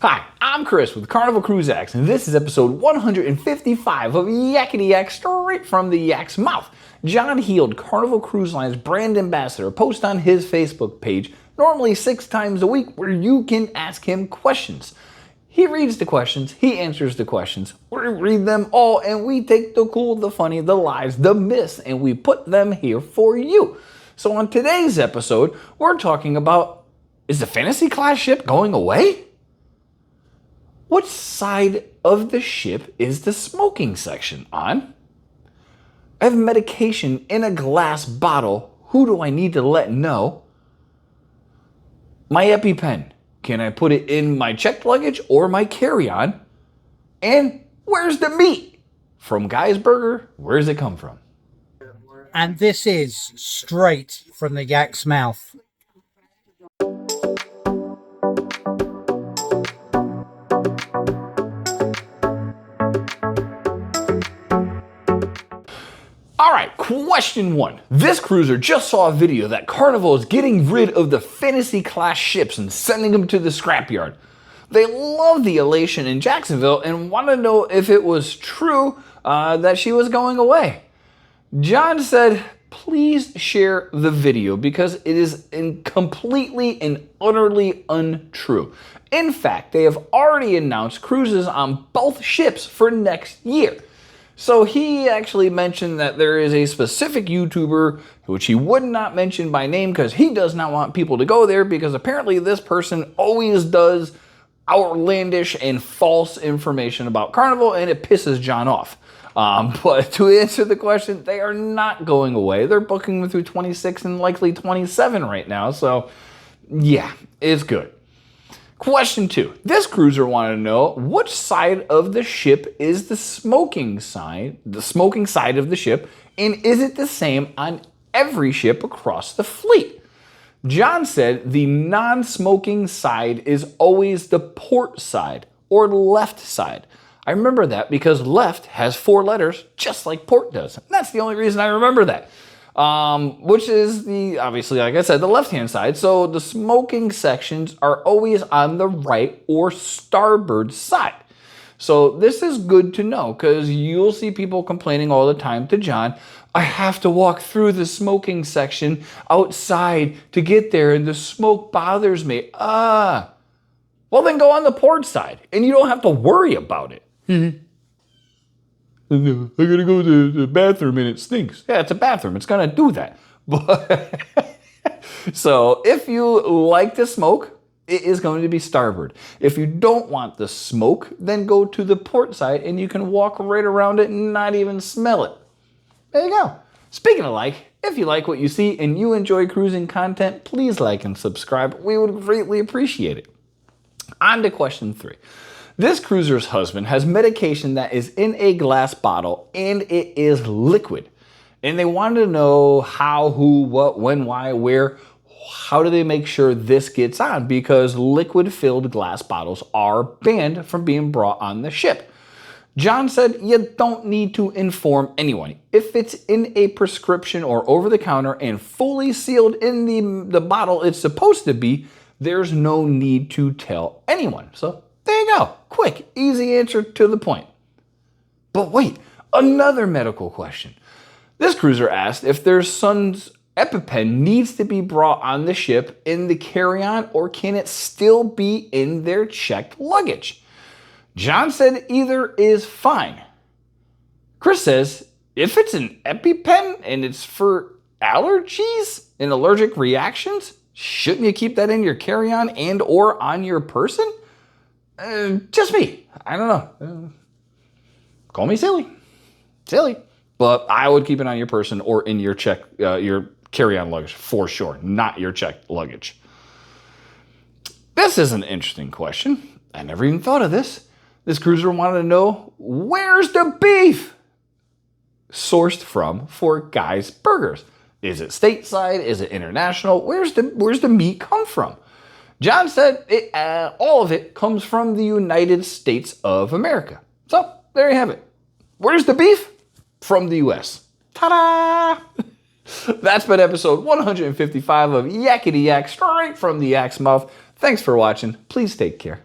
Hi, I'm Chris with Carnival Cruise Yaks, and this is episode 155 of Yakety-Yak, straight from the yak's mouth. John Heald, Carnival Cruise Line's brand ambassador, posts on his Facebook page, normally 6 times a week, where you can ask him questions. He reads the questions, he answers the questions, we read them all, and we take the cool, the funny, the lies, the myths, and we put them here for you. So on today's episode, we're talking about, is the fantasy class ship going away? What side of the ship is the smoking section on? I have medication in a glass bottle. Who do I need to let know? My EpiPen. Can I put it in my checked luggage or my carry-on? And where's the meat? From Guy's Burger, where does it come from? And this is straight from the yak's mouth. Alright, question 1. This cruiser just saw a video that Carnival is getting rid of the fantasy class ships and sending them to the scrapyard. They love the elation in Jacksonville and want to know if it was true that she was going away. John said, please share the video because it is completely and utterly untrue. In fact, they have already announced cruises on both ships for next year. So he actually mentioned that there is a specific YouTuber, which he would not mention by name because he does not want people to go there because apparently this person always does outlandish and false information about Carnival and it pisses John off. But to answer the question, they are not going away. They're booking them through 26 and likely 27 right now. So yeah, it's good. Question 2. This cruiser wanted to know which side of the ship is the smoking side of the ship, and is it the same on every ship across the fleet? John said the non-smoking side is always the port side or left side. I remember that because left has 4 letters just like port does. And that's the only reason I remember that. Which is obviously, like I said, the left-hand side. So the smoking sections are always on the right or starboard side. So this is good to know because you'll see people complaining all the time to John, I have to walk through the smoking section outside to get there and the smoke bothers me. Well then go on the port side and you don't have to worry about it. I gotta go to the bathroom and it stinks. Yeah, it's a bathroom. It's gonna do that. But so if you like to smoke, it is going to be starboard. If you don't want the smoke, then go to the port side and you can walk right around it and not even smell it. There you go. Speaking of like, if you like what you see and you enjoy cruising content, please like and subscribe. We would greatly appreciate it. On to question 3. This cruiser's husband has medication that is in a glass bottle and it is liquid. And they wanted to know how, who, what, when, why, where, how do they make sure this gets on? Because liquid-filled glass bottles are banned from being brought on the ship. John said you don't need to inform anyone. If it's in a prescription or over-the-counter and fully sealed in the bottle it's supposed to be, there's no need to tell anyone. So there you go. Quick, easy answer to the point. But wait, another medical question. This cruiser asked if their son's EpiPen needs to be brought on the ship in the carry-on or can it still be in their checked luggage? John said either is fine. Chris says if it's an EpiPen and it's for allergies and allergic reactions, shouldn't you keep that in your carry-on and or on your person? Just me. I don't know. Call me silly. But I would keep it on your person or in your your carry-on luggage for sure, not your checked luggage. This is an interesting question. I never even thought of this. This cruiser wanted to know, where's the beef sourced from for Guy's Burgers? Is it stateside? Is it international? Where's the meat come from? John said all of it comes from the United States of America. So there you have it. Where's the beef? From the US. Ta-da! That's been episode 155 of Yakety-Yak, straight from the yak's mouth. Thanks for watching. Please take care.